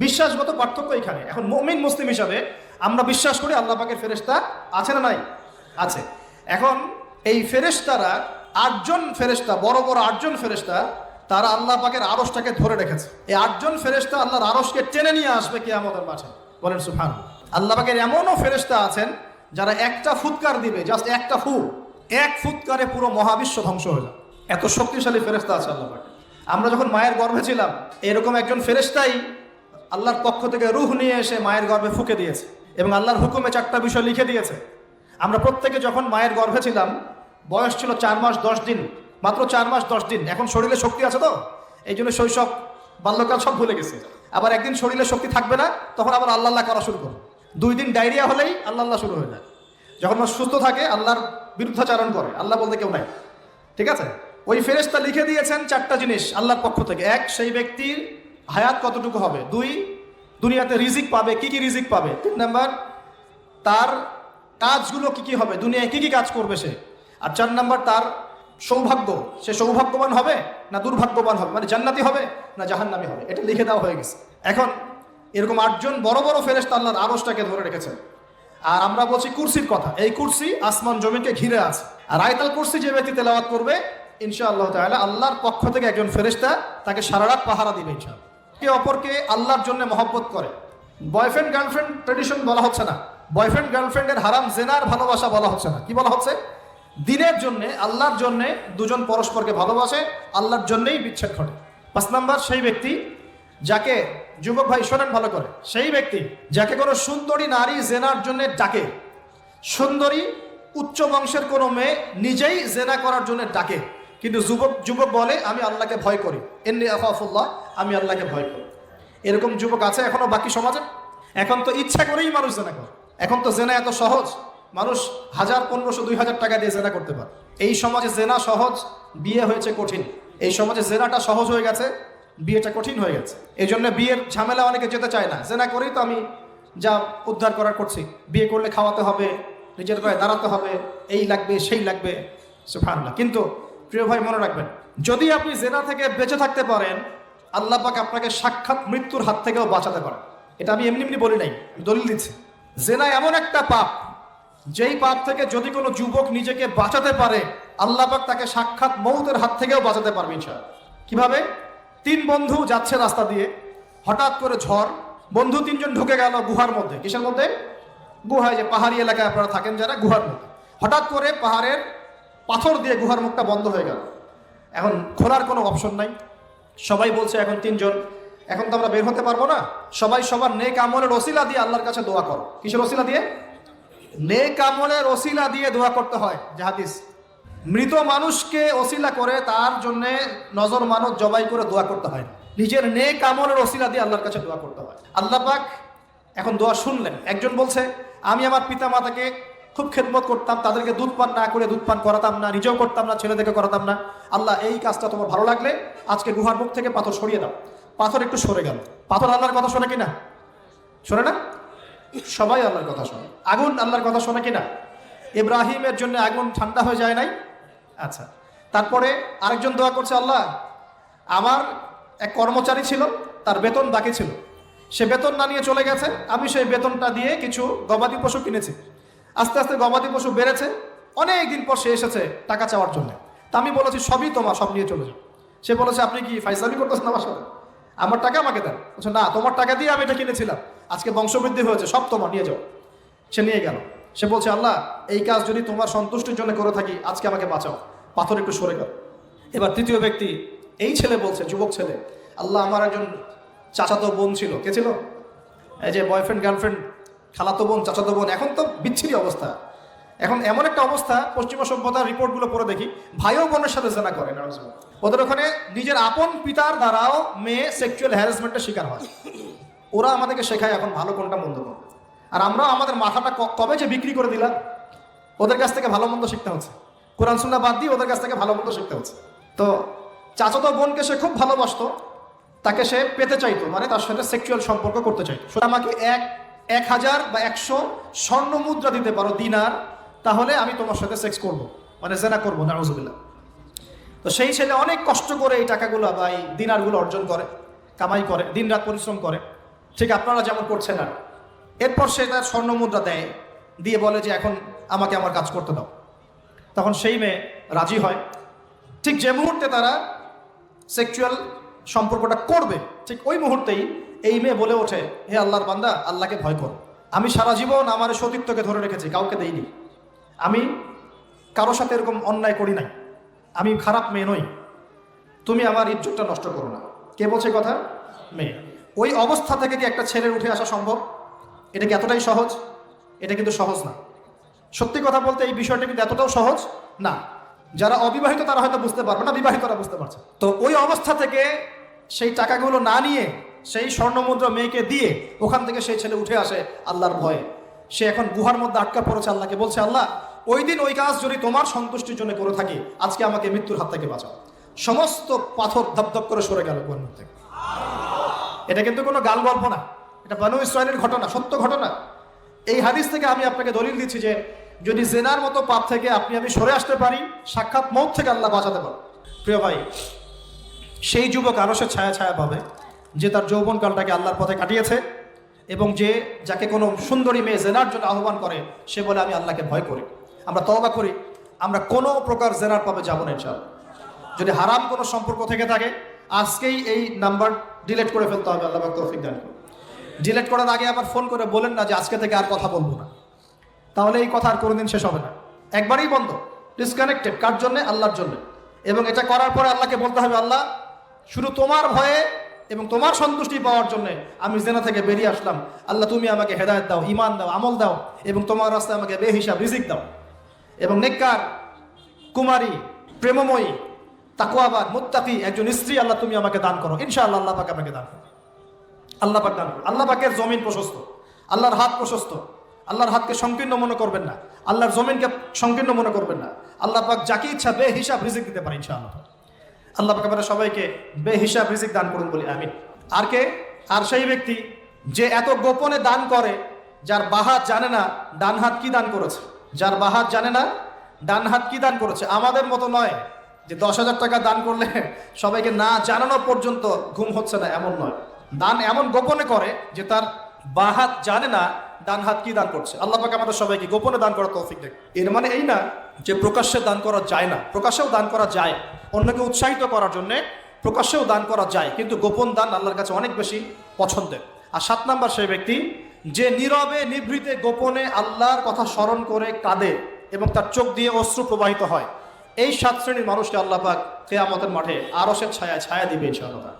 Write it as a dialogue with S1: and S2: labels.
S1: বিশ্বাসগত পার্থক্য এখানে। এখন মুমিন মুসলিম হিসাবে আমরা বিশ্বাস করি আল্লাহ পাকের ফেরেশতা আছে না নাই? আছে। এখন এই ফেরেশতারা 8জন ফেরেশতা, বড় বড় 8জন ফেরেশতা, তারা আল্লাহ পাকের আরশটাকে ধরে রেখেছে। এই 8জন ফেরেশতা আল্লাহর আরশকে টেনে নিয়ে আসবে কিয়ামতের মাঠে। বলেন সুবহানাল্লাহ। আল্লাহ পাকের এমনও ফেরেশতা আছেন যারা একটা ফুৎকার দিবে, জাস্ট একটা ফু, এক ফুৎকারে পুরো মহাবিশ্ব ধ্বংস হয়ে যাবে। এত শক্তিশালী ফেরেশতা আছে আল্লাহ পাকের। আমরা যখন মায়ের গর্ভে ছিলাম, এরকম একজন ফেরেশতাই আল্লাহর পক্ষ থেকে রূহ নিয়ে এসে মায়ের গর্ভে ফুঁকে দিয়েছে এবং আল্লাহর হুকুমে 4টা বিষয় লিখে দিয়েছে। আমরা প্রত্যেকে যখন মায়ের গর্ভে ছিলাম, বয়স ছিল 4 মাস 10 দিন, মাত্র 4 মাস 10 দিন। এখন শরীরে শক্তি আছে তো, এই জন্য শৈশব বাল্যকাল সব ভুলে গেছে। আবার একদিন শরীরে শক্তি থাকবে না, তখন আবার আল্লাহ আল্লাহ করা শুরু করো। 2 দিন ডায়রিয়া হলেই আল্লাহ আল্লাহ শুরু হয়ে যায়। যখন মানুষ সুস্থ থাকে আল্লাহর বিরুদ্ধাচারণ করে, আল্লাহ বলতে কেউ নাই। ঠিক আছে? ওই ফেরেশতা লিখে দিয়েছেন 4টা জিনিস আল্লাহর পক্ষ থেকে। 1, সেই ব্যক্তির হায়াত কতটুকু হবে। 2, দুনিয়াতে রিজিক পাবে, কি কি রিজিক পাবে। 3 নাম্বার, তার কাজগুলো কি কি হবে, দুনিয়ায় কি কি কাজ করবে সে। আর 4 নাম্বার, তার সৌভাগ্য, সে সৌভাগ্যবান হবে না দুর্ভাগ্যবান হবে, মানে জান্নাতি হবে না জাহান্নামী হবে। এটা লিখে দেওয়া হয়ে গেছে। এখন এরকম 8জন বড় বড় ফেরেশতা আল্লাহর আরশটাকে ধরে রেখেছেন। আর আমরা বলছি কুরসির কথা। এই কুরসি আসমান জমিনকে ঘিরে আছে। আর আয়াতুল কুরসি যে ব্যক্তি তেলাওয়াত করবে, ইনশাআল্লাহ তাআলা আল্লাহর পক্ষ থেকে একজন ফেরেশতা তাকে সারা রাত পাহারা দিবে ইনশাআল্লাহ। কে অপরকে আল্লাহর জন্য মহব্বত করে। বয়ফ্রেন্ড গার্লফ্রেন্ড ট্রেডিশন বলা হচ্ছে না, বয়ফ্রেন্ড গার্লফ্রেন্ডের হারাম জেনার ভালোবাসা বলা হচ্ছে না। কি বলা হচ্ছে? দিনের জন্য, আল্লাহর জন্য দুজন পরস্পরকে ভালোবাসে, আল্লাহর জন্যই বিচ্ছেদ ঘটে। 5 নাম্বার, সেই ব্যক্তি যাকে, যুবক ভাই শোনেন ভালো করে, সেই ব্যক্তি যাকে কোনো সুন্দরী নারী জেনার জন্য ডাকে, সুন্দরী উচ্চ বংশের কোনো মেয়ে নিজেই জেনা করার জন্য ডাকে, কিন্তু যুবক বলে আমি আল্লাহকে ভয় করি, ইন্নী আখাফুল্লাহ, আমি আল্লাহকে ভয় করি। এরকম যুবক আছে এখনো বাকি সমাজে? এখন তো ইচ্ছা করেই মানুষ জেনা করে। এখন তো জেনা এত সহজ, মানুষ 1000, 1500, 2000 টাকা দিয়ে জেনা করতে পারে। এই সমাজে জেনা সহজ, বিয়ে হয়েছে কঠিন। এই সমাজে জেনাটা সহজ হয়ে গেছে, বিয়েটা কঠিন হয়ে গেছে। এই জন্য বিয়ের ঝামেলা অনেকে যেতে চায় না। জেনা করেই তো আমি যা উদ্ধার করার করছি, বিয়ে করলে খাওয়াতে হবে, নিজের পায়ে দাঁড়াতে হবে, এই লাগবে সেই লাগবে, সুবহানাল্লাহ। কিন্তু প্রিয় ভাই মনে রাখবেন, যদি আপনি জেনা থেকে বেঁচে থাকতে পারেন, আল্লাহ পাক আপনাকে সাক্ষাৎ মৃত্যুর হাত থেকেও বাঁচাতে পারেন। এটা আমি এমনি এমনি বলি নাই, আমি দলিল দিচ্ছি। জেনা এমন একটা পাপ, যেই পাপ থেকে যদি কোনো যুবক নিজেকে বাঁচাতে পারে, আল্লাহ পাক তাকে সাক্ষাৎ মৌতের হাত থেকেও বাঁচাতে পারবে ইনশাআল্লাহ। কিভাবে? 3 বন্ধু যাচ্ছে রাস্তা দিয়ে, হঠাৎ করে ঝড়, বন্ধু 3 জন ঢুকে গেল গুহার মধ্যে। কিসের মধ্যে? গুহায়, যে পাহাড়ি এলাকায় আপনারা থাকেন যারা, গুহার মধ্যে। হঠাৎ করে পাহাড়ের পাথর দিয়ে গুহার মুখটা বন্ধ হয়ে গেল। এখন খোলার কোনো অপশন নাই। সবাই বলছে এখন 3 জন, এখন তো আমরা বের হতে পারবো না। সবাই সবার নেক আমলের ওসিলা দিয়ে আল্লাহর কাছে দোয়া করো। কিসের ওসিলা দিয়ে? নেক আমলের ওসিলা দিয়ে দোয়া করতে হয়। যে হাদিস, মৃত মানুষকে ওসিলা করে তার জন্য নজর মানত জবাই করে দোয়া করতে হয় না, নিজের নেক আমলের ওসিলা দিয়ে আল্লাহর কাছে দোয়া করতে হয়। আল্লাহ পাক এখন দোয়া শুনলেন। একজন বলছে আমি আমার পিতা মাতাকে খুব খেদমত করতাম, তাদেরকে দুধ পান না করে দুধ পান করাতাম না, নিজেও করতাম না, ছেলেদেরকে করাতাম না। আল্লাহ, এই কাজটা তোমার ভালো লাগলে আজকে গুহার মুখ থেকে পাথর সরিয়ে দাও। পাথর একটু সরে গেল। পাথর আল্লাহর কথা শোনে কিনা? শোনে না? সবাই আল্লাহর কথা শোনে। আগুন আল্লাহর কথা শোনে কিনা? ইব্রাহিমের জন্য আগুন ঠান্ডা হয়ে যায় নাই? আচ্ছা, তারপরে আরেকজন দোয়া করছে, আল্লাহ, আমার এক কর্মচারী ছিল, তার বেতন বাকি ছিল, সে বেতন না নিয়ে চলে গেছে, আমি সেই বেতনটা দিয়ে কিছু গবাদি পশু কিনেছি। আস্তে আস্তে গবাদি পশু বেড়েছে, অনেক দিন পর সে এসেছে টাকা চাওয়ার জন্য। তা আমি বলেছি সবই তোমার, সব নিয়ে চলে যাও। সে বলেছে আপনি কি ফাইজলামি করতেছেন আমার সাথে? আমার টাকা আমাকে দেন। বলছে না, তোমার টাকা দিয়ে আমি এটা কিনেছিলাম, আজকে বংশবৃদ্ধি হয়েছে, সব তোমার, নিয়ে যাও। সে নিয়ে গেল। সে বলছে আল্লাহ, এই কাজ যদি তোমার সন্তুষ্টির জন্য করে থাকি, আজকে আমাকে বাঁচাও। পাথর একটু সরে গেল। এবার তৃতীয় ব্যক্তি, এই ছেলে বলছে, যুবক ছেলে, আল্লাহ, আমার একজন চাচাতো বোন ছিল। কে ছিল? এই যে বয়ফ্রেন্ড গার্লফ্রেন্ড, খালাতো বোন, চাচাতো বোন, এখন তো বিচ্ছিরি অবস্থা। এখন এমন একটা অবস্থা, পশ্চিমা সভ্যতার রিপোর্টগুলো পড়ে দেখি, ভাইও বোনের সাথে জেনা করে। ওদের ওখানে নিজের আপন পিতার দ্বারাও মেয়ে সেক্সুয়াল হ্যারাসমেন্টের শিকার হয়। ওরা আমাদেরকে শেখায় এখন ভালো কোনটা মন্দ কোনটা। আর আমরা আমাদের মাথাটা কবে যে বিক্রি করে দিলাম, ওদের কাছ থেকে ভালো মন্দ শিখতে হচ্ছে। কোরআন সুন্নাহ বাদ দিয়ে ওদের কাছ থেকে ভালো মন্দ শিখতে হচ্ছে। তো চাচাতো বোনকে সে খুব ভালোবাসতো, তাকে সে পেতে চাইতো, মানে তার সাথে সেক্সুয়াল সম্পর্ক করতে চাইতো। আমাকে 1000 বা 100 স্বর্ণ মুদ্রা দিতে পারো, দিনার, তাহলে আমি তোমার সাথে সেক্স করব, মানে জেনা করবো, নাউজুবিল্লাহ। তো সেই ছেলে অনেক কষ্ট করে এই টাকাগুলো বা এই দিনারগুলো অর্জন করে, কামাই করে, দিন রাত পরিশ্রম করে। ঠিক আপনারা যেমন করছেন না। এরপর সে তার স্বর্ণ মুদ্রা দেয়, দিয়ে বলে যে এখন আমাকে আমার কাজ করতে দাও। তখন সেই মেয়ে রাজি হয়। ঠিক যে মুহূর্তে তারা সেক্সুয়াল সম্পর্কটা করবে, ঠিক ওই মুহূর্তেই এই মেয়ে বলে ওঠে, হে আল্লাহর বান্দা, আল্লাহকে ভয় করো। আমি সারা জীবন আমার সতীত্বকে ধরে রেখেছি, কাউকে দেইনি। আমি কারো সাথে এরকম অন্যায় করি নাই, আমি খারাপ মেয়ে নই, তুমি আমার ইজ্জতটা নষ্ট করো না। কে বলছে কথা? মেয়ে। ওই অবস্থা থেকে কি একটা ছেলের উঠে আসা সম্ভব? এটা কি এতটাই সহজ? এটা কিন্তু সহজ না। সত্যি কথা বলতে এই বিষয়টা কিন্তু এতটাও সহজ না। যারা অবিবাহিত তারা হয়তো বুঝতে পারবে না, বিবাহিতরা বুঝতে পারছে। তো ওই অবস্থা থেকে সেই টাকাগুলো না নিয়ে সেই স্বর্ণমুদ্রা মেয়েকে দিয়ে ওখান থেকে সেই ছেলে উঠে আসে আল্লাহর ভয়ে। সে এখন গুহার মধ্যে আটকা পড়েছে, আল্লাহকে বলছে, আল্লাহ ওই দিন ওই কাজ যদি তোমার সন্তুষ্টির জন্য করে থাকি, আজকে আমাকে মৃত্যুর হাত থেকে বাঁচাও। সমস্ত পাথর ধপধপ করে সরে গেল গুহার মধ্যে। এটা কিন্তু কোনো গাল গল্প না, এটা বনু ইসরাইলের ঘটনা, সত্য ঘটনা। এই হাদিস থেকে আমি আপনাকে দলিল দিচ্ছি যে যদি জেনার মতো পাপ থেকে আমি সরে আসতে পারি, সাক্ষাৎ মৌত থেকে আল্লাহ বাঁচাতে পারে। প্রিয় ভাই, সেই যুবক আরশের ছায়া ছায়া পাবে যে তার যৌবনকালটাকে আল্লাহর পথে কাটিয়েছে, এবং যে যাকে কোনো সুন্দরী মেয়ে জেনার জন্য আহ্বান করে সে বলে আমি আল্লাহকে ভয় করি। আমরা তওবা করি, আমরা কোনো প্রকার জেনার পাবে যাব না ইনশাআল্লাহ। যদি হারাম কোনো সম্পর্ক থেকে থাকে, আজকেই এই নাম্বার ডিলিট করে ফেলতে হবে। আল্লাহ পাক তৌফিক দান করুন। ডিলিট করার আগে আবার ফোন করে বলেন না যে আজকে থেকে আর কথা বলবো না, তাহলে এই কথা আর কোনোদিন শেষ হবে না। একবারই বন্ধ, ডিসকানেক্টেড। কার জন্যে? আল্লাহর জন্য। এবং এটা করার পরে আল্লাহকে বলতে হবে, আল্লাহ শুধু তোমার ভয়ে এবং তোমার সন্তুষ্টি পাওয়ার জন্য আমি জেনা থেকে বেরিয়ে আসলাম। আল্লাহ তুমি আমাকে হেদায়েত দাও, ঈমান দাও, আমল দাও, এবং তোমার রাস্তায় আমাকে বেহিসাব রিজিক দাও, এবং নেককার, কুমারী, প্রেমময়ী, তাকওয়াবান, মুত্তাকি একজন স্ত্রী আল্লাহ তুমি আমাকে দান করো। ইনশাআল্লাহ আল্লাহ পাক আমাকে দান করো। আল্লাহ পাক দান করো। আল্লাহ পাকের জমিন প্রশস্ত, আল্লাহর হাত প্রশস্ত। আল্লাহর হাতকে সংকীর্ণ মনে করবেন না, আল্লাহর জমিনকে সংকীর্ণ মনে করবেন না। আল্লাহ পাক যাকে ইচ্ছা বেহিসাব রিজিক দিতে পারে ইনশাআল্লাহ। আল্লাহ পাক আমাদের সবাইকে বেহিসাব রিজিক দান করুন বলি আমিন। আর কে? আর সেই ব্যক্তি যে এত গোপনে দান করে, যার বাহাত জানে না ডান হাত কি দান করেছে। যার বাহাত জানে না ডান হাত কি দান করেছে। আমাদের মতো নয় যে 10,000 টাকা দান করলে সবাইকে না জানানো পর্যন্ত ঘুম হচ্ছে না, এমন নয়। দান এমন গোপনে করে যে তার বাহাত জানে না ডান হাত কি দান করছে। আল্লাহ পাক আমাদের সবাইকে গোপনে দান করার তৌফিক দেন। এর মানে এই না যে প্রকাশ্যে দান করা যায় না, প্রকাশ্যেও দান করা যায়। অন্যকে উৎসাহিত করার জন্য প্রকাশ্যেও দান করা যায়, কিন্তু গোপন দান আল্লাহর কাছে অনেক বেশি পছন্দের। আর 7 নাম্বার সেই ব্যক্তি যে নীরবে নিভৃতে গোপনে আল্লাহর কথা স্মরণ করে কাঁদে এবং তার চোখ দিয়ে অশ্রু প্রবাহিত হয়। এই 7 শ্রেণীর মানুষকে আল্লাহ পাক কিয়ামতের মাঠে আরশের ছায়া ছায়া দিবে ইনশাআল্লাহ।